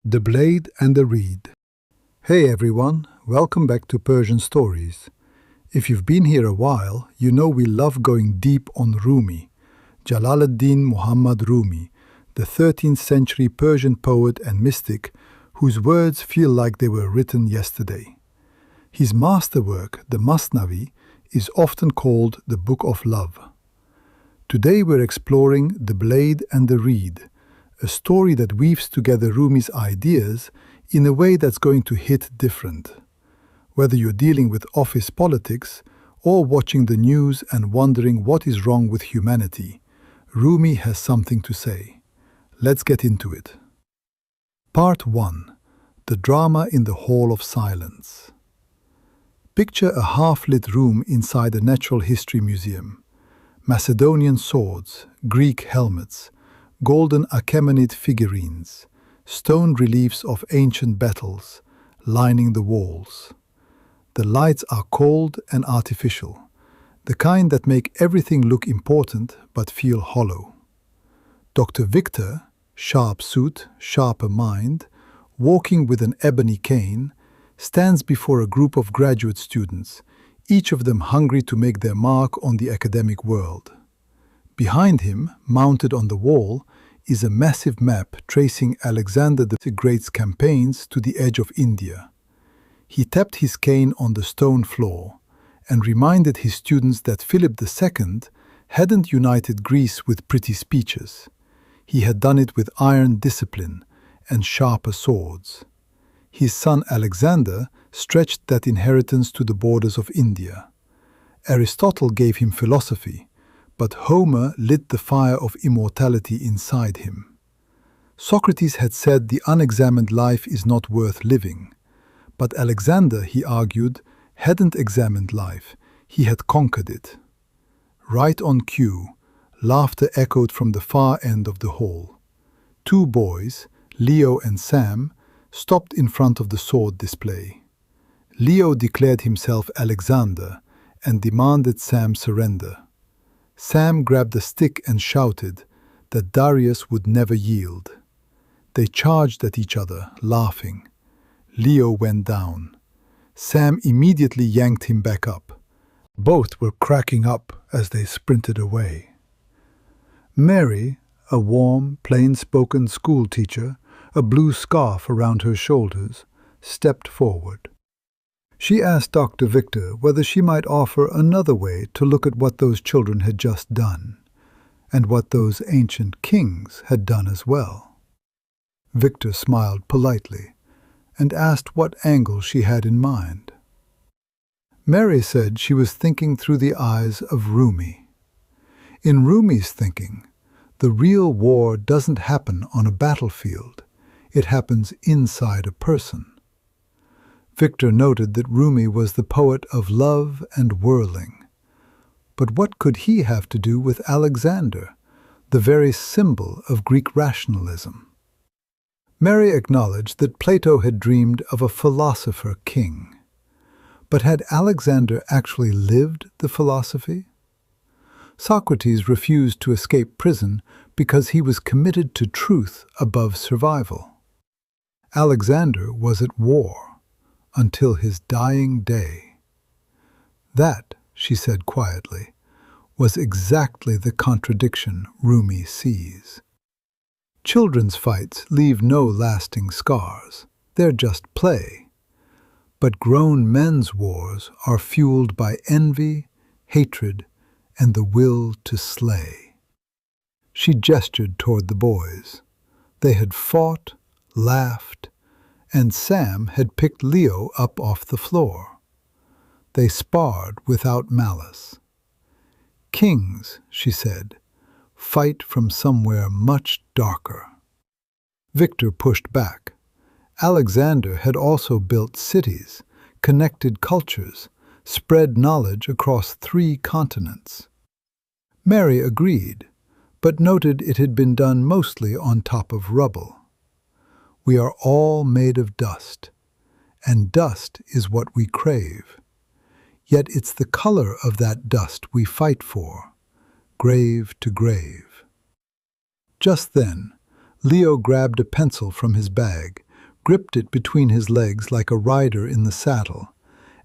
The Blade and the Reed. Hey everyone, welcome back to Persian Stories. If you've been here a while, you know we love going deep on Rumi, Jalaluddin Muhammad Rumi, the 13th century Persian poet and mystic whose words feel like they were written yesterday. His masterwork, the Mathnawi, is often called the Book of Love. Today we're exploring The Blade and the Reed, a story that weaves together Rumi's ideas in a way that's going to hit different. Whether you're dealing with office politics or watching the news and wondering what is wrong with humanity, Rumi has something to say. Let's get into it. Part 1. The Drama in the Hall of Silence. Picture a half-lit room inside a natural history museum. Macedonian swords, Greek helmets, golden Achaemenid figurines, stone reliefs of ancient battles lining the walls. The lights are cold and artificial, the kind that make everything look important but feel hollow. Dr. Victor, sharp suit, sharper mind, walking with an ebony cane, stands before a group of graduate students, each of them hungry to make their mark on the academic world. Behind him, mounted on the wall, is a massive map tracing Alexander the Great's campaigns to the edge of India. He tapped his cane on the stone floor and reminded his students that Philip II hadn't united Greece with pretty speeches. He had done it with iron discipline and sharper swords. His son Alexander stretched that inheritance to the borders of India. Aristotle gave him philosophy, but Homer lit the fire of immortality inside him. Socrates had said the unexamined life is not worth living, but Alexander, he argued, hadn't examined life, he had conquered it. Right on cue, laughter echoed from the far end of the hall. Two boys, Leo and Sam, stopped in front of the sword display. Leo declared himself Alexander and demanded Sam's surrender. Sam grabbed a stick and shouted that Darius would never yield. They charged at each other, laughing. Leo went down. Sam immediately yanked him back up. Both were cracking up as they sprinted away. Mary, a warm, plain-spoken schoolteacher, a blue scarf around her shoulders, stepped forward. She asked Dr. Victor whether she might offer another way to look at what those children had just done, and what those ancient kings had done as well. Victor smiled politely and asked what angle she had in mind. Mary said she was thinking through the eyes of Rumi. In Rumi's thinking, the real war doesn't happen on a battlefield. It happens inside a person. Victor noted that Rumi was the poet of love and whirling. But what could he have to do with Alexander, the very symbol of Greek rationalism? Mary acknowledged that Plato had dreamed of a philosopher king. But had Alexander actually lived the philosophy? Socrates refused to escape prison because he was committed to truth above survival. Alexander was at war until his dying day. That, she said quietly, was exactly the contradiction Rumi sees. Children's fights leave no lasting scars. They're just play. But grown men's wars are fueled by envy, hatred, and the will to slay. She gestured toward the boys. They had fought, laughed, and Sam had picked Leo up off the floor. They sparred without malice. Kings, she said, fight from somewhere much darker. Victor pushed back. Alexander had also built cities, connected cultures, spread knowledge across 3 continents. Mary agreed, but noted it had been done mostly on top of rubble. We are all made of dust, and dust is what we crave. Yet it's the color of that dust we fight for, grave to grave. Just then, Leo grabbed a pencil from his bag, gripped it between his legs like a rider in the saddle,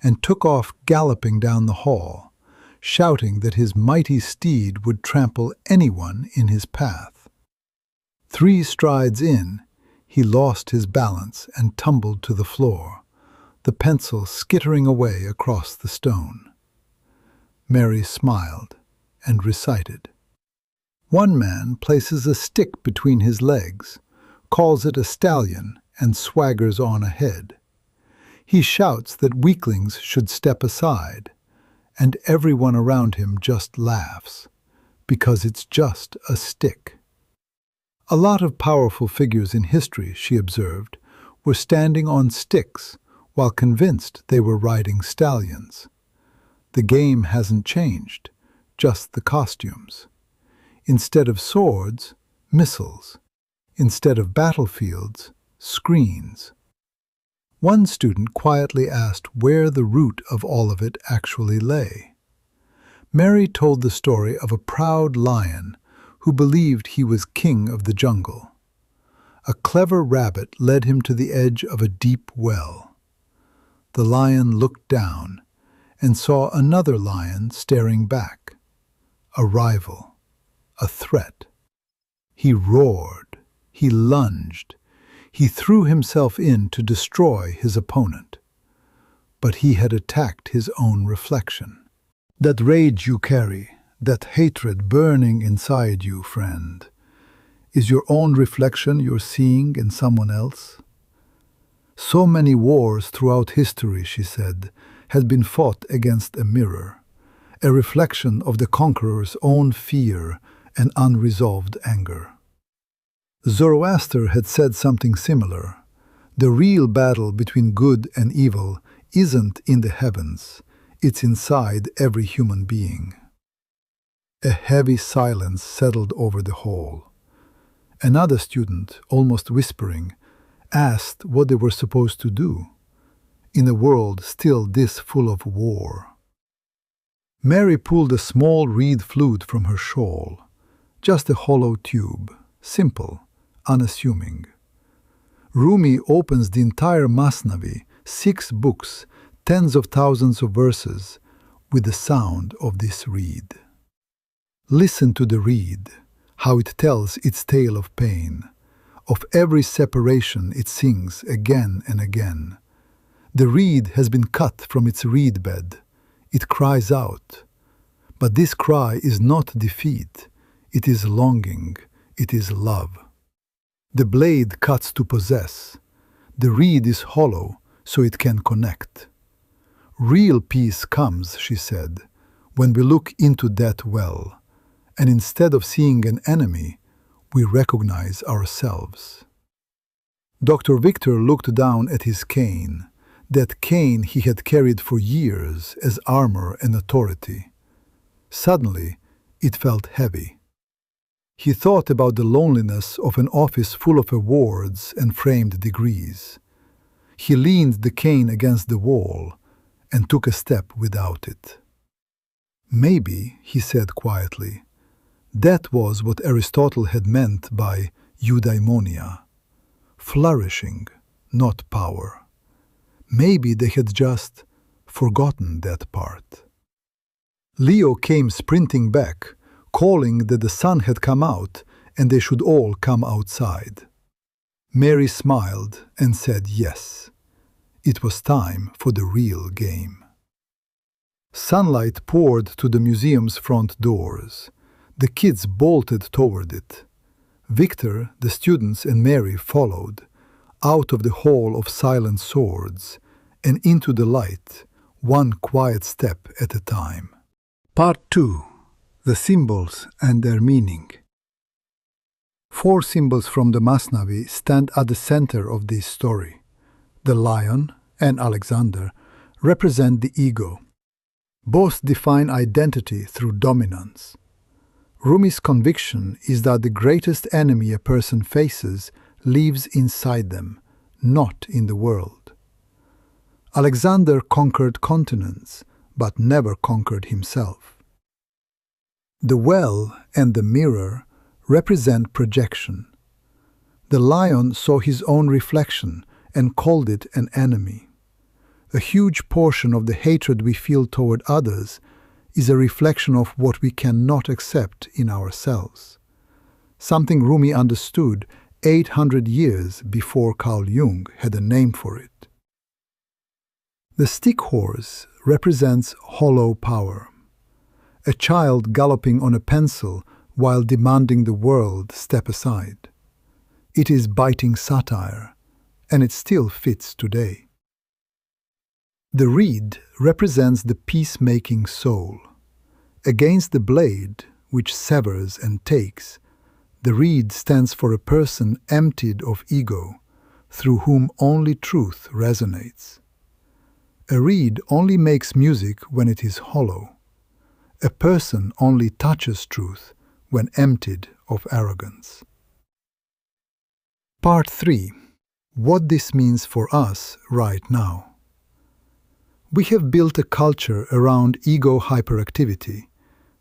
and took off galloping down the hall, shouting that his mighty steed would trample anyone in his path. 3 strides in, he lost his balance and tumbled to the floor, the pencil skittering away across the stone. Mary smiled and recited. One man places a stick between his legs, calls it a stallion, and swaggers on ahead. He shouts that weaklings should step aside, and everyone around him just laughs, because it's just a stick. A lot of powerful figures in history, she observed, were standing on sticks while convinced they were riding stallions. The game hasn't changed, just the costumes. Instead of swords, missiles. Instead of battlefields, screens. One student quietly asked where the root of all of it actually lay. Mary told the story of a proud lion who believed he was king of the jungle. A clever rabbit led him to the edge of a deep well. The lion looked down and saw another lion staring back, a rival, a threat. He roared, he lunged, he threw himself in to destroy his opponent. But he had attacked his own reflection. That rage you carry, that hatred burning inside you, friend, is your own reflection you're seeing in someone else? So many wars throughout history, she said, had been fought against a mirror, a reflection of the conqueror's own fear and unresolved anger. Zoroaster had said something similar. The real battle between good and evil isn't in the heavens, it's inside every human being. A heavy silence settled over the hall. Another student, almost whispering, asked what they were supposed to do in a world still this full of war. Mary pulled a small reed flute from her shawl, just a hollow tube, simple, unassuming. Rumi opens the entire Mathnawi, 6 books, tens of thousands of verses, with the sound of this reed. Listen to the reed, how it tells its tale of pain. Of every separation it sings again and again. The reed has been cut from its reed bed. It cries out. But this cry is not defeat. It is longing. It is love. The blade cuts to possess. The reed is hollow, so it can connect. Real peace comes, she said, when we look into that well, and instead of seeing an enemy, we recognize ourselves. Dr. Victor looked down at his cane, that cane he had carried for years as armor and authority. Suddenly, it felt heavy. He thought about the loneliness of an office full of awards and framed degrees. He leaned the cane against the wall and took a step without it. Maybe, he said quietly, that was what Aristotle had meant by eudaimonia, flourishing, not power. Maybe they had just forgotten that part. Leo came sprinting back, calling that the sun had come out and they should all come outside. Mary smiled and said yes. It was time for the real game. Sunlight poured to the museum's front doors. The kids bolted toward it. Victor, the students, and Mary followed, out of the hall of silent swords, and into the light, one quiet step at a time. Part 2. The symbols and their meaning. 4 symbols from the Mathnawi stand at the center of this story. The lion and Alexander represent the ego. Both define identity through dominance. Rumi's conviction is that the greatest enemy a person faces lives inside them, not in the world. Alexander conquered continents, but never conquered himself. The well and the mirror represent projection. The lion saw his own reflection and called it an enemy. A huge portion of the hatred we feel toward others is a reflection of what we cannot accept in ourselves, something Rumi understood 800 years before Carl Jung had a name for it. The stick horse represents hollow power, a child galloping on a pencil while demanding the world step aside. It is biting satire, and it still fits today. The reed represents the peacemaking soul. Against the blade, which severs and takes, the reed stands for a person emptied of ego, through whom only truth resonates. A reed only makes music when it is hollow. A person only touches truth when emptied of arrogance. Part 3. What this means for us right now. We have built a culture around ego hyperactivity,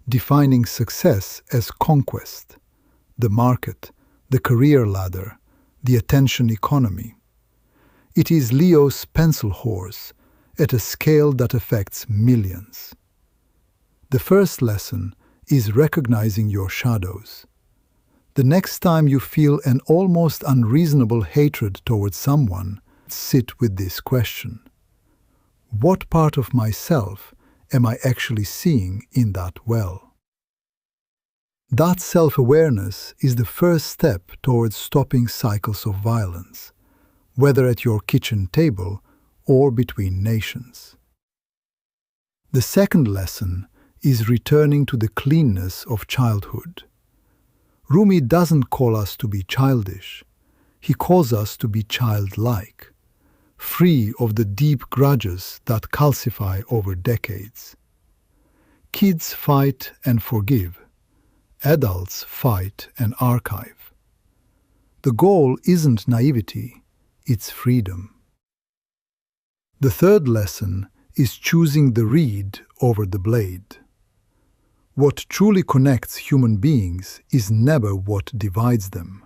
defining success as conquest, the market, the career ladder, the attention economy. It is Leo's pencil horse at a scale that affects millions. The first lesson is recognizing your shadows. The next time you feel an almost unreasonable hatred towards someone, sit with this question. What part of myself am I actually seeing in that well? That self-awareness is the first step towards stopping cycles of violence, whether at your kitchen table or between nations. The second lesson is returning to the cleanness of childhood. Rumi doesn't call us to be childish. He calls us to be childlike, free of the deep grudges that calcify over decades. Kids fight and forgive. Adults fight and archive. The goal isn't naivety, it's freedom. The third lesson is choosing the reed over the blade. What truly connects human beings is never what divides them.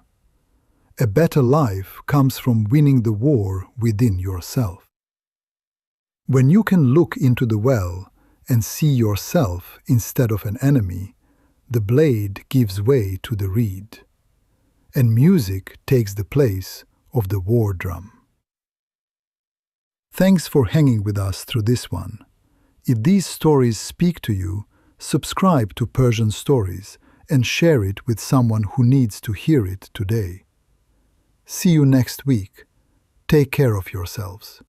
A better life comes from winning the war within yourself. When you can look into the well and see yourself instead of an enemy, the blade gives way to the reed, and music takes the place of the war drum. Thanks for hanging with us through this one. If these stories speak to you, subscribe to Persian Stories and share it with someone who needs to hear it today. See you next week. Take care of yourselves.